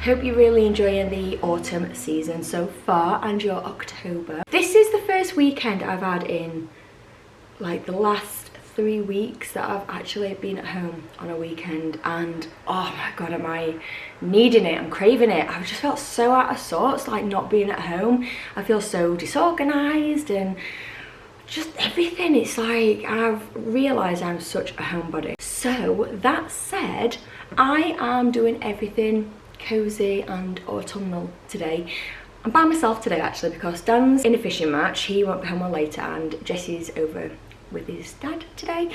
Hope you're really enjoying the autumn season so far and your October. This is the first weekend I've had in like the last 3 weeks that I've actually been at home on a weekend, and oh my god, am I needing it, I'm craving it. I've just felt so out of sorts, like not being at home. I feel so disorganized and just everything. It's like I've realized I'm such a homebody. So that said, I am doing everything cozy and autumnal today. I'm by myself today actually because Dan's in a fishing match, he won't be home on later, and Jesse's over with his dad today,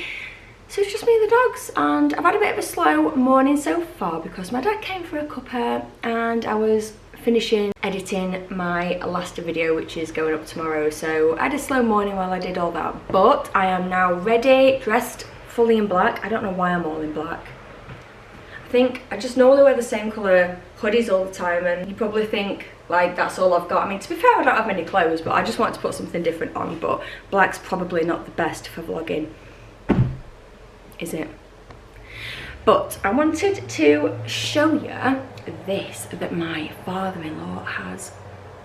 so it's just me and the dogs. And I've had a bit of a slow morning so far because my dad came for a cuppa and I was finishing editing my last video, which is going up tomorrow, so I had a slow morning while I did all that. But I am now ready, dressed fully in black. I don't know why I'm all in black. I think I just normally wear the same colour hoodies all the time, and you probably think like that's all I've got. I mean, to be fair, I don't have many clothes, but I just wanted to put something different on. But black's probably not the best for vlogging, is it? But I wanted to show you this that my father-in-law has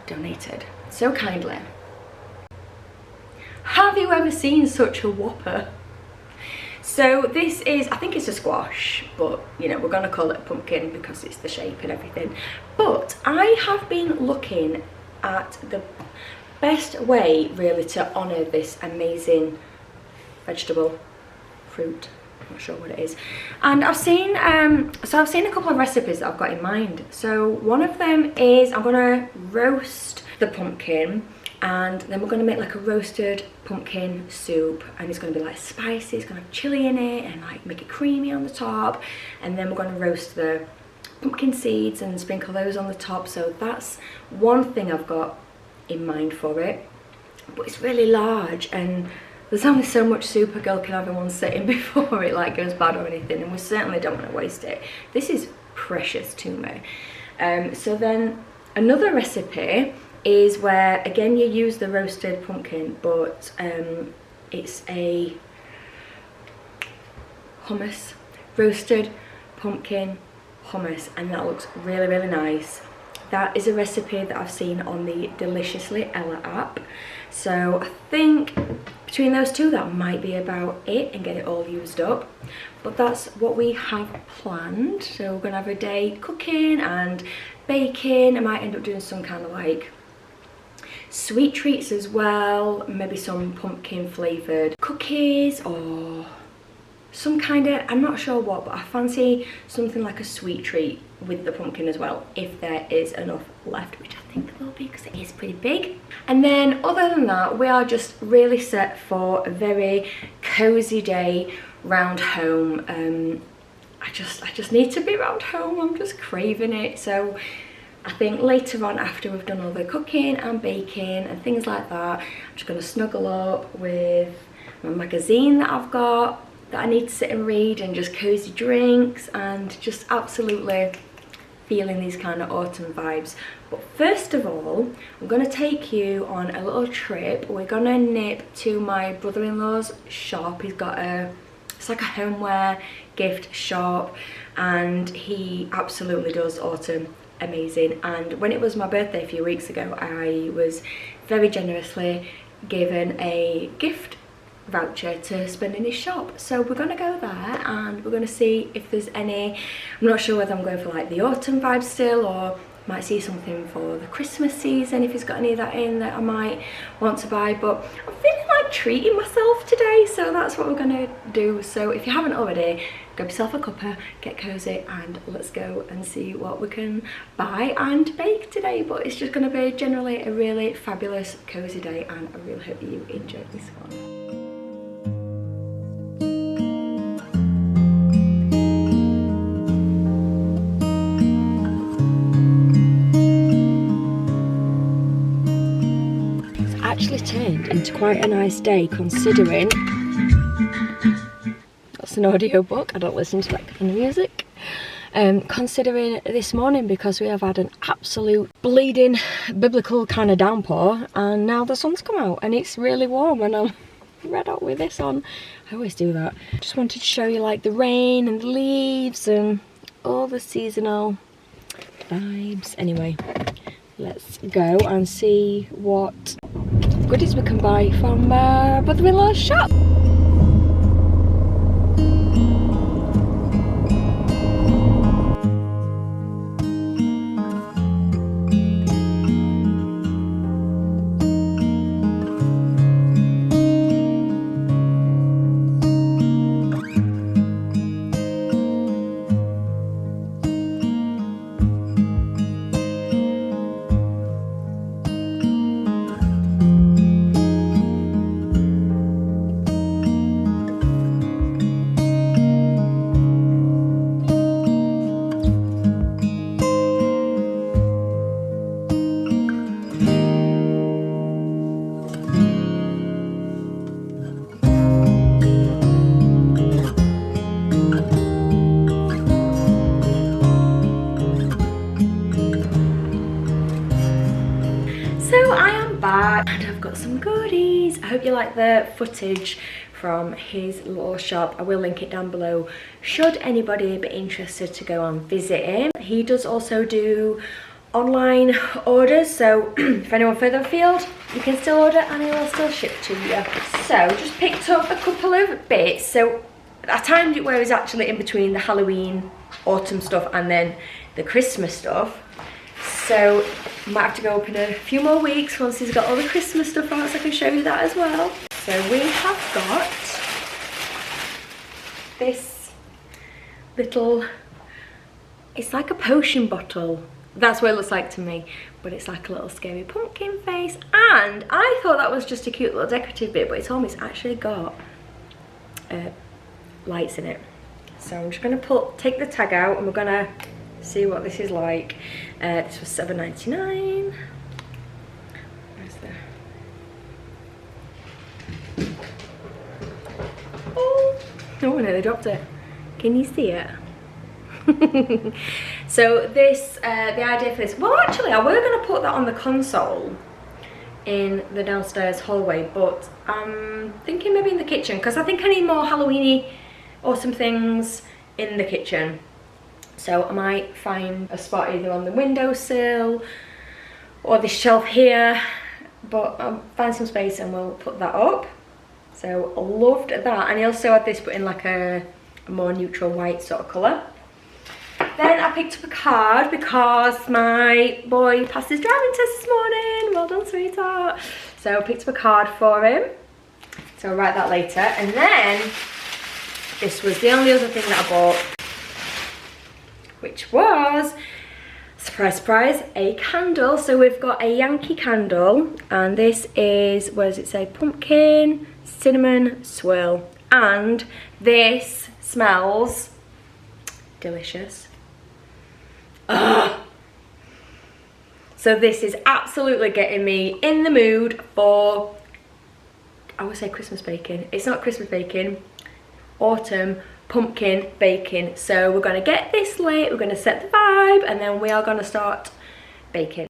donated so kindly. Have you ever seen such a whopper? So this is, I think it's a squash, but you know, we're gonna call it a pumpkin because it's the shape and everything. But I have been looking at the best way really to honour this amazing vegetable, fruit, I'm not sure what it is. And I've seen I've seen a couple of recipes that I've got in mind. So one of them is I'm gonna roast the pumpkin, and then we're going to make like a roasted pumpkin soup, and it's going to be like spicy, it's going to have chili in it and like make it creamy on the top. And then we're going to roast the pumpkin seeds and sprinkle those on the top. So that's one thing I've got in mind for it, but it's really large and there's only so much soup a girl can have in one sitting before it like goes bad or anything, and we certainly don't want to waste it. This is precious to me. So then another recipe is where again you use the roasted pumpkin, but it's a hummus, roasted pumpkin hummus, and that looks really, really nice. That is a recipe that I've seen on the Deliciously Ella app. So I think between those two that might be about it and get it all used up. But that's what we have planned. So we're gonna have a day cooking and baking. I might end up doing some kind of like sweet treats as well, maybe some pumpkin flavoured cookies or some kind of, I'm not sure what, but I fancy something like a sweet treat with the pumpkin as well, if there is enough left, which I think there will be because it is pretty big. And then other than that, we are just really set for a very cosy day round home. I just need to be around home, I'm just craving it. So I think later on, after we've done all the cooking and baking and things like that, I'm just going to snuggle up with my magazine that I've got that I need to sit and read, and just cozy drinks and just absolutely feeling these kind of autumn vibes. But first of all, I'm going to take you on a little trip. We're going to nip to my brother-in-law's shop. He's got it's like a homeware gift shop, and he absolutely does autumn amazing. And when it was my birthday a few weeks ago, I was very generously given a gift voucher to spend in his shop. So we're gonna go there and we're gonna see if there's any, I'm not sure whether I'm going for like the autumn vibe still, or might see something for the Christmas season if he's got any of that in that I might want to buy. But I'm feeling like treating myself today, so that's what we're gonna do. So if you haven't already, grab yourself a cuppa, get cozy, and let's go and see what we can buy and bake today. But it's just gonna be generally a really fabulous cozy day, and I really hope you enjoy this one. Actually turned into quite a nice day, considering that's an audio book, I don't listen to that kind of music, considering this morning, because we have had an absolute bleeding biblical kind of downpour, and now the sun's come out and it's really warm and I'm red hot with this on. I always do that. Just wanted to show you like the rain and the leaves and all the seasonal vibes. Anyway, let's go and see what goodies we can buy from brother-in-law's shop. So I am back and I've got some goodies. I hope you like the footage from his little shop. I will link it down below should anybody be interested to go and visit him. He does also do online orders, so if anyone further afield, you can still order and he will still ship to you. So just picked up a couple of bits. So I timed it where it's actually in between the Halloween autumn stuff and then the Christmas stuff. So might have to go up in a few more weeks once he's got all the Christmas stuff out, so I can show you that as well. So we have got this little, it's like a potion bottle. That's what it looks like to me, but it's like a little scary pumpkin face. And I thought that was just a cute little decorative bit, but it told me it's actually got lights in it. So I'm just gonna take the tag out and we're gonna see what this is like. This was $7.99. Where's the... Oh, I nearly dropped it. Can you see it? So this, the idea for this, well actually I were going to put that on the console in the downstairs hallway, but I'm thinking maybe in the kitchen because I think I need more Halloweeny awesome things in the kitchen. So I might find a spot either on the windowsill or this shelf here, but I'll find some space and we'll put that up. So I loved that, and I also had this but in like a more neutral white sort of colour. Then I picked up a card because my boy passed his driving test this morning. Well done, sweetheart. So I picked up a card for him. So I'll write that later. And then this was the only other thing that I bought, which was, surprise, surprise, a candle. So we've got a Yankee candle, and this is, where does it say? Pumpkin, cinnamon, swirl. And this smells delicious. Ugh. So this is absolutely getting me in the mood for, I would say Christmas baking. It's not Christmas baking, autumn pumpkin baking. So we're going to get this lit, we're going to set the vibe, and then we are going to start baking.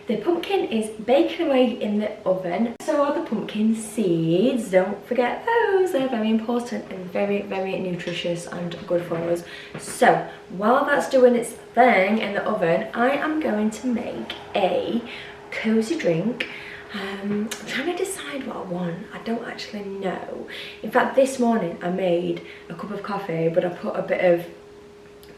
The pumpkin is baking away in the oven. So are the pumpkin seeds. Don't forget those. They're very important and very, very nutritious and good for us. So while that's doing its thing in the oven, I am going to make a cozy drink. I'm trying to decide what I want. I don't actually know. In fact, this morning I made a cup of coffee, but I put a bit of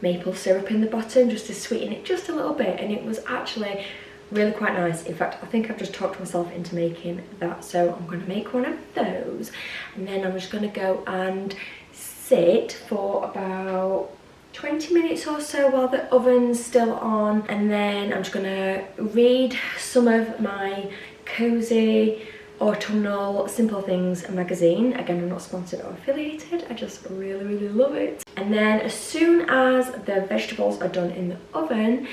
maple syrup in the bottom just to sweeten it just a little bit, and it was actually really quite nice. In fact, I think I've just talked myself into making that, so I'm going to make one of those, and then I'm just going to go and sit for about 20 minutes or so while the oven's still on, and then I'm just going to read some of my cozy autumnal simple things magazine. Again, I'm not sponsored or affiliated, I just really, really love it. And then as soon as the vegetables are done in the oven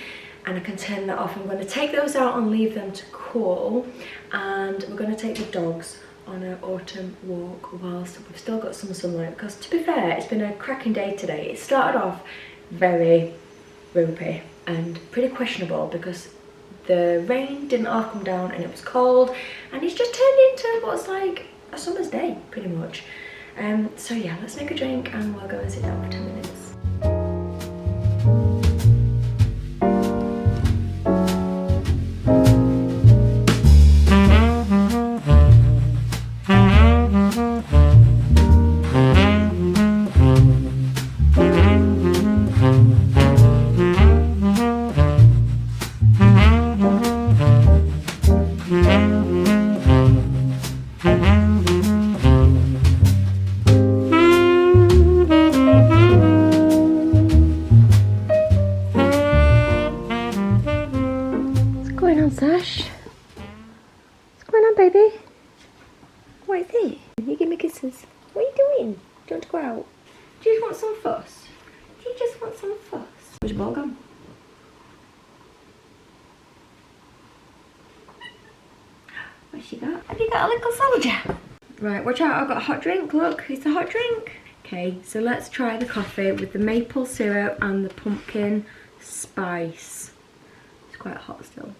and I can turn that off, I'm going to take those out and leave them to cool, and we're going to take the dogs on an autumn walk whilst we've still got some sunlight, because to be fair, it's been a cracking day today. It started off very ropey and pretty questionable because the rain didn't all come down and it was cold, and it's just turned into what's like a summer's day pretty much. So yeah, let's make a drink and we'll go and sit down for 10 minutes. Sash, what's going on, baby? What is it? You give me kisses. What are you doing? Do you want to go out? Do you just want some fuss? Do you just want some fuss? Where's your ball gone? What's she got? Have you got a little soldier? Right, watch out, I've got a hot drink. Look, it's a hot drink. Okay, so let's try the coffee with the maple syrup and the pumpkin spice. It's quite hot still.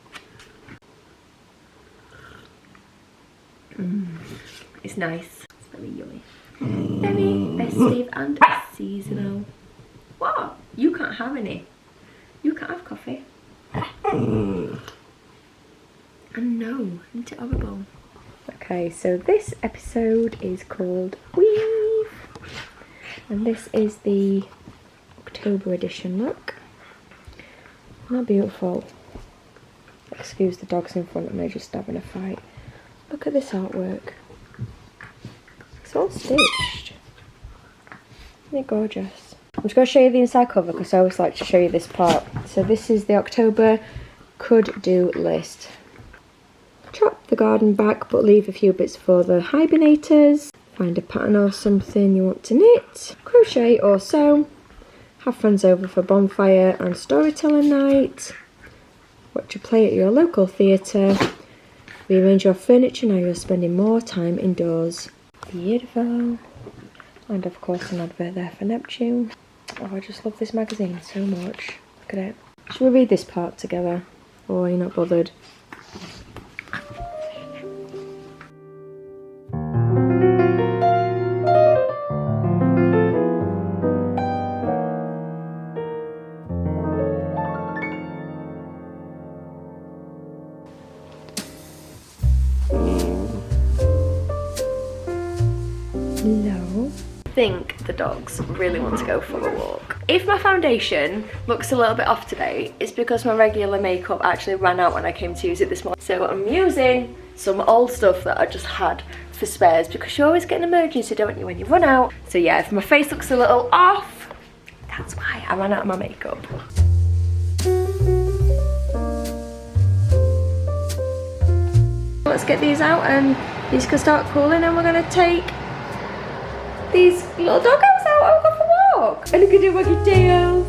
It's nice. It's very yummy. Very festive and seasonal. What? You can't have any. You can't have coffee. I know. Isn't it horrible? Okay, so this episode is called Weave. And this is the October edition. Look. How beautiful. Excuse the dogs in front of me just having a fight. Look at this artwork. It's all stitched. Isn't it gorgeous? I'm just going to show you the inside cover because I always like to show you this part. So this is the October could-do list. Chop the garden back but leave a few bits for the hibernators. Find a pattern or something you want to knit. Crochet or sew. Have friends over for bonfire and storytelling night. Watch a play at your local theatre. Rearrange your furniture now you're spending more time indoors. Beautiful. And of course an advert there for Neptune. Oh, I just love this magazine so much. Look at it. Should we read this part together? Or are you not bothered? No. I think the dogs really want to go for a walk. If my foundation looks a little bit off today, it's because my regular makeup actually ran out when I came to use it this morning. So I'm using some old stuff that I just had for spares, because you always get an emergency, don't you, when you run out. So yeah, if my face looks a little off, that's why I ran out of my makeup. Let's get these out and these can start cooling, and we're gonna take these little doggos out and go for a walk. And you can do waggy tails.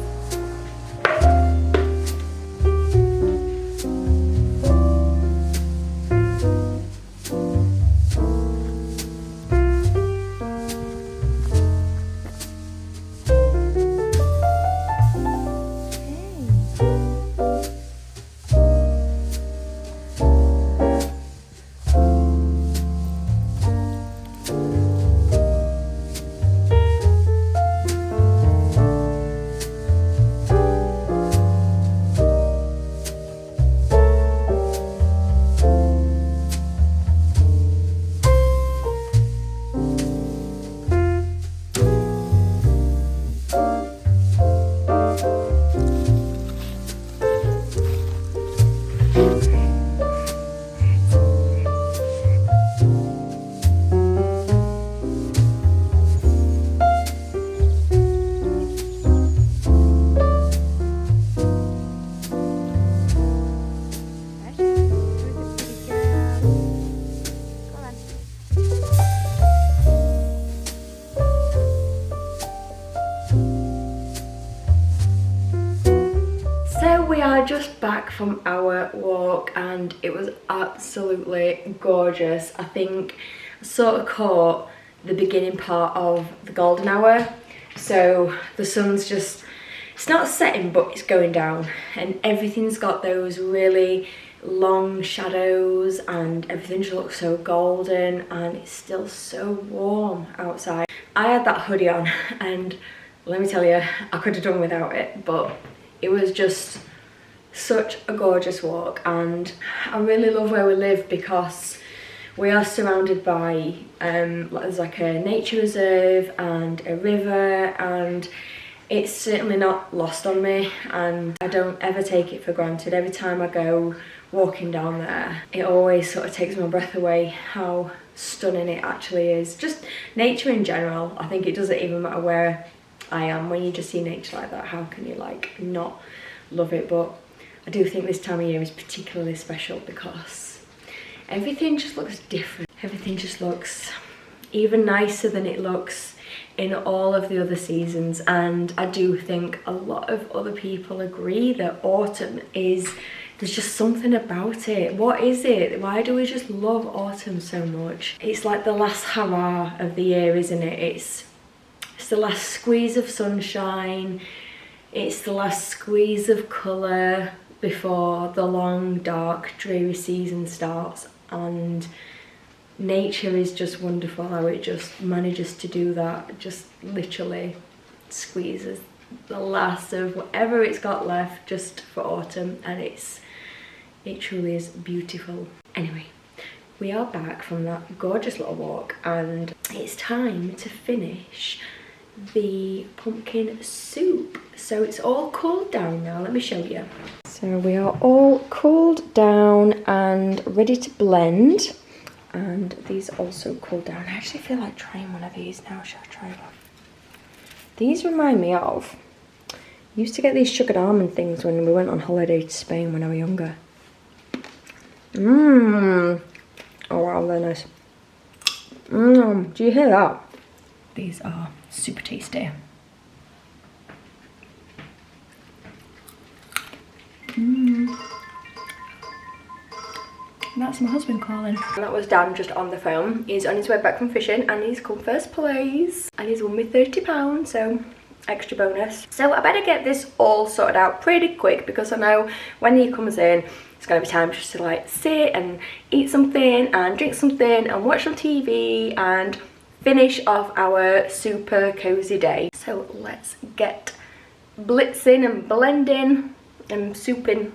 So we are just back from our walk and it was absolutely gorgeous. I think I sort of caught the beginning part of the golden hour. So the sun's just, it's not setting but it's going down and everything's got those really long shadows and everything just looks so golden and it's still so warm outside. I had that hoodie on and let me tell you, I could have done without it, but it was just such a gorgeous walk and I really love where we live because we are surrounded by there's like a nature reserve and a river, and it's certainly not lost on me and I don't ever take it for granted. Every time I go walking down there, it always sort of takes my breath away how stunning it actually is. Just nature in general, I think it doesn't even matter where I am, when you just see nature like that, how can you like not love it? But I do think this time of year is particularly special because everything just looks different. Everything just looks even nicer than it looks in all of the other seasons, and I do think a lot of other people agree that autumn is, there's just something about it. What is it? Why do we just love autumn so much? It's like the last hurrah of the year, isn't it? It's the last squeeze of sunshine. It's the last squeeze of colour before the long, dark, dreary season starts. And nature is just wonderful how it just manages to do that. Just literally squeezes the last of whatever it's got left just for autumn, and it truly is beautiful. Anyway, we are back from that gorgeous little walk and it's time to finish the pumpkin soup. So it's all cooled down now, let me show you. So we are all cooled down and ready to blend, and these also cooled down. I actually feel like trying one of these now. Should I try one? These remind me of, I used to get these sugared almond things when we went on holiday to Spain when I was younger. Oh wow, they're nice. Do you hear that? These are super tasty. That's my husband calling. And that was Dan just on the phone. He's on his way back from fishing and he's come first place and he's won me £30, so extra bonus. So I better get this all sorted out pretty quick because I know when he comes in it's gonna be time just to like sit and eat something and drink something and watch some TV and finish off our super cozy day. So let's get blitzing and blending and souping.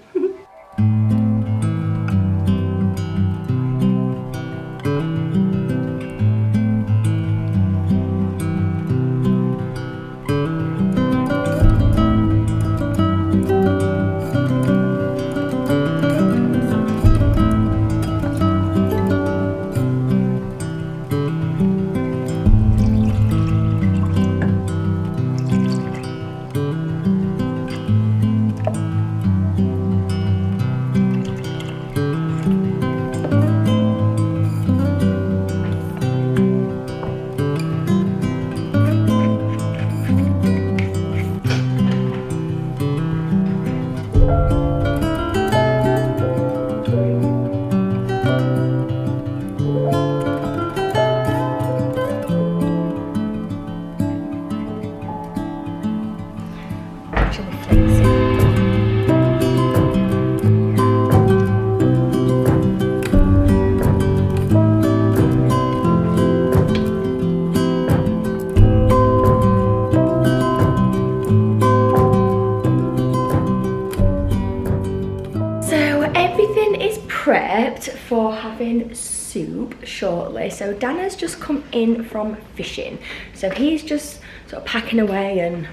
Prepped for having soup shortly. So Dana's just come in from fishing, so he's just sort of packing away and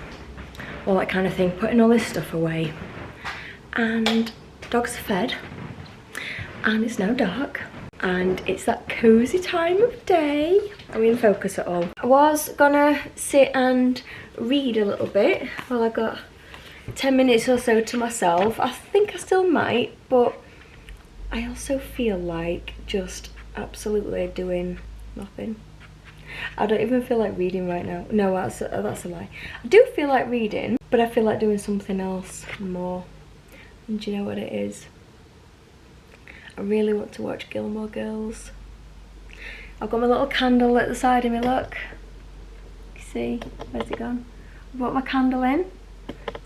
all that kind of thing, putting all this stuff away, and the dogs are fed and it's now dark and it's that cozy time of day. Are we in focus at all? I was gonna sit and read a little bit while I got 10 minutes or so to myself. I think I still might, but I also feel like just absolutely doing nothing. I don't even feel like reading right now. No, that's a lie. I do feel like reading, but I feel like doing something else more. And do you know what it is? I really want to watch Gilmore Girls. I've got my little candle at the side of me, look. You see? Where's it gone? I've got my candle in.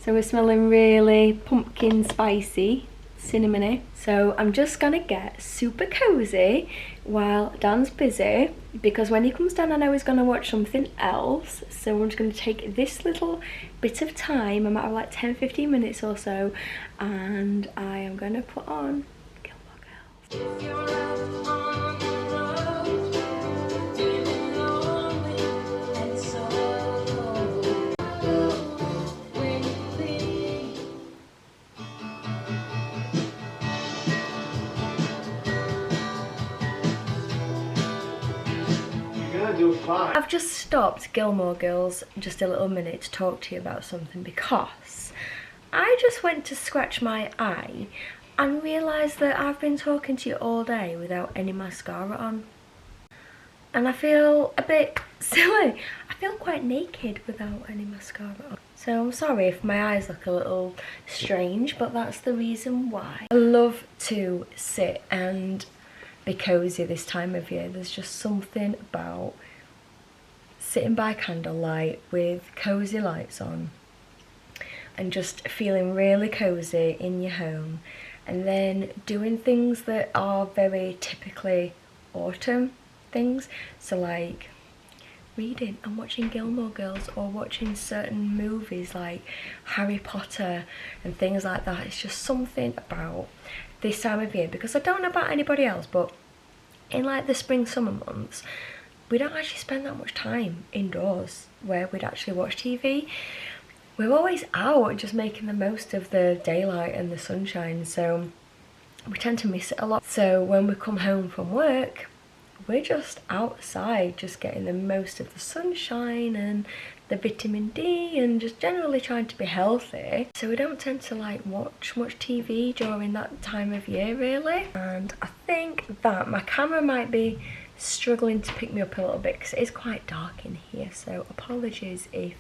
So we're smelling really pumpkin spicy, cinnamony. So I'm just gonna get super cozy while Dan's busy, because when he comes down I know he's gonna watch something else. So I'm just gonna take this little bit of time, a matter of like 10-15 minutes or so, and I am gonna put on Gilmore Girls. I've just stopped Gilmore Girls just a little minute to talk to you about something, because I just went to scratch my eye and realised that I've been talking to you all day without any mascara on. And I feel a bit silly. I feel quite naked without any mascara on. So I'm sorry if my eyes look a little strange, but that's the reason why. I love to sit and be cosy this time of year. There's just something about sitting by candlelight with cosy lights on and just feeling really cosy in your home, and then doing things that are very typically autumn things, so like reading and watching Gilmore Girls, or watching certain movies like Harry Potter and things like that. It's just something about this time of year, because I don't know about anybody else, but in like the spring summer months we don't actually spend that much time indoors where we'd actually watch TV. We're always out just making the most of the daylight and the sunshine, so we tend to miss it a lot. So when we come home from work, we're just outside, just getting the most of the sunshine and the vitamin D, and just generally trying to be healthy. So we don't tend to like watch much TV during that time of year really. And I think that my camera might be struggling to pick me up a little bit because it is quite dark in here, so apologies if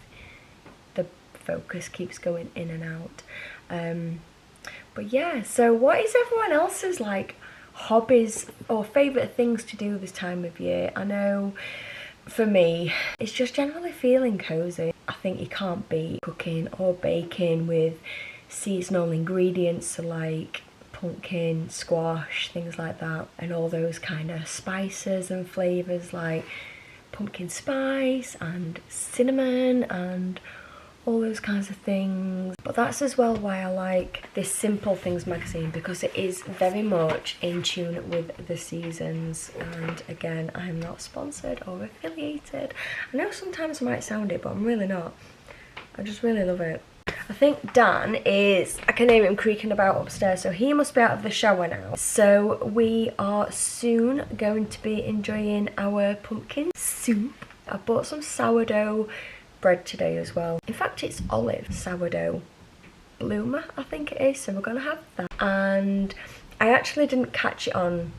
the focus keeps going in and out. But yeah, so what is everyone else's like hobbies or favourite things to do this time of year? I know for me it's just generally feeling cosy. I think you can't beat cooking or baking with seasonal ingredients, so like pumpkin, squash, things like that, and all those kind of spices and flavours like pumpkin spice and cinnamon and all those kinds of things. But that's as well why I like this Simple Things magazine, because it is very much in tune with the seasons. And again, I am not sponsored or affiliated. I know sometimes I might sound it, but I'm really not. I just really love it. I think Dan is, I can hear him creaking about upstairs, so he must be out of the shower now. So we are soon going to be enjoying our pumpkin soup. I bought some sourdough bread today as well. In fact, it's olive sourdough bloomer, I think it is, so we're gonna have that. And I actually didn't catch it on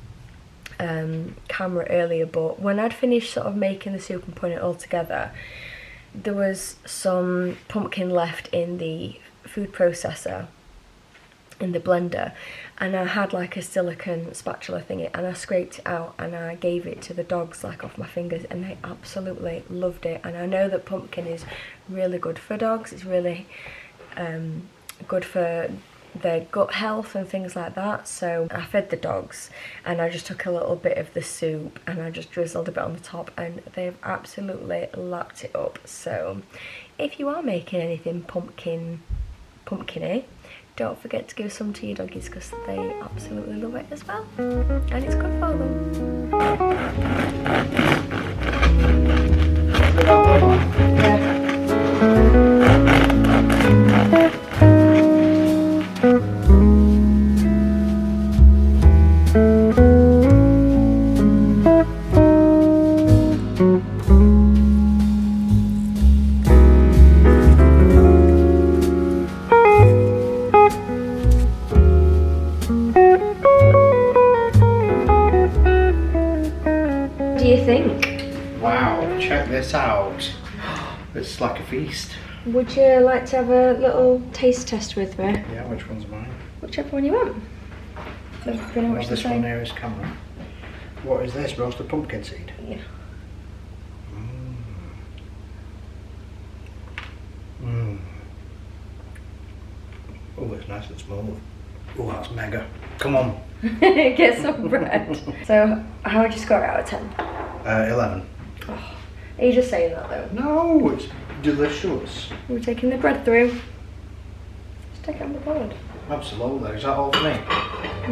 camera earlier, but when I'd finished sort of making the soup and putting it all together, there was some pumpkin left in the food processor, in the blender, and I had like a silicone spatula thingy, and I scraped it out and I gave it to the dogs like off my fingers, and they absolutely loved it. And I know that pumpkin is really good for dogs. It's really good for their gut health and things like that. So I fed the dogs and I just took a little bit of the soup and I just drizzled a bit on the top, and they've absolutely lapped it up. So if you are making anything pumpkin-y, don't forget to give some to your doggies, because they absolutely love it as well, and it's good for them. What do you think? Wow, check this out. It's like a feast. Would you like to have a little taste test with me? Yeah, which one's mine? Whichever one you want. So pretty much the this same. one here is camera. What is this? Roasted pumpkin seed? Yeah. Oh, it's nice and smooth. Oh, that's mega. Come on. Get some bread. So, how would you score it out of 10? 11. Oh, are you just saying that though? No, it's delicious. We're taking the bread through. Just take it on the board. Absolutely. Is that all for me?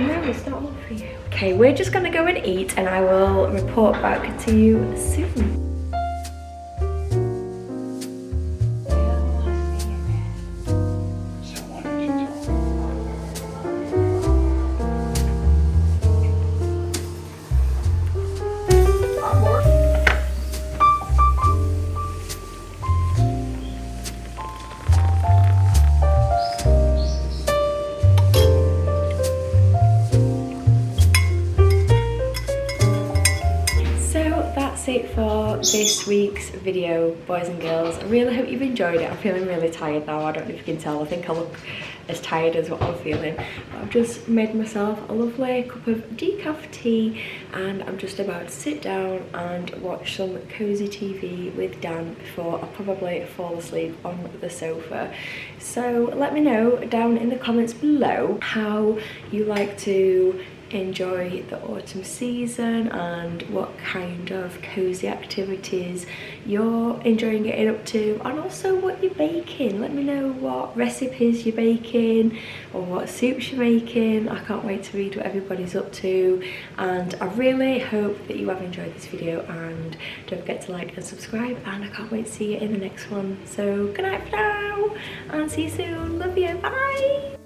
No, it's not all for you. Okay, we're just gonna go and eat and I will report back to you soon. It for this week's video, boys and girls. I really hope you've enjoyed it. I'm feeling really tired now. I don't know if you can tell. I think I look as tired as what I'm feeling. But I've just made myself a lovely cup of decaf tea and I'm just about to sit down and watch some cozy TV with Dan before I probably fall asleep on the sofa. So let me know down in the comments below how you like to enjoy the autumn season and what kind of cozy activities you're enjoying getting up to, and also what you're baking. Let me know what recipes you're baking or what soups you're making. I can't wait to read what everybody's up to, and I really hope that you have enjoyed this video, and don't forget to like and subscribe, and I can't wait to see you in the next one. So good night for now and see you soon. Love you. Bye.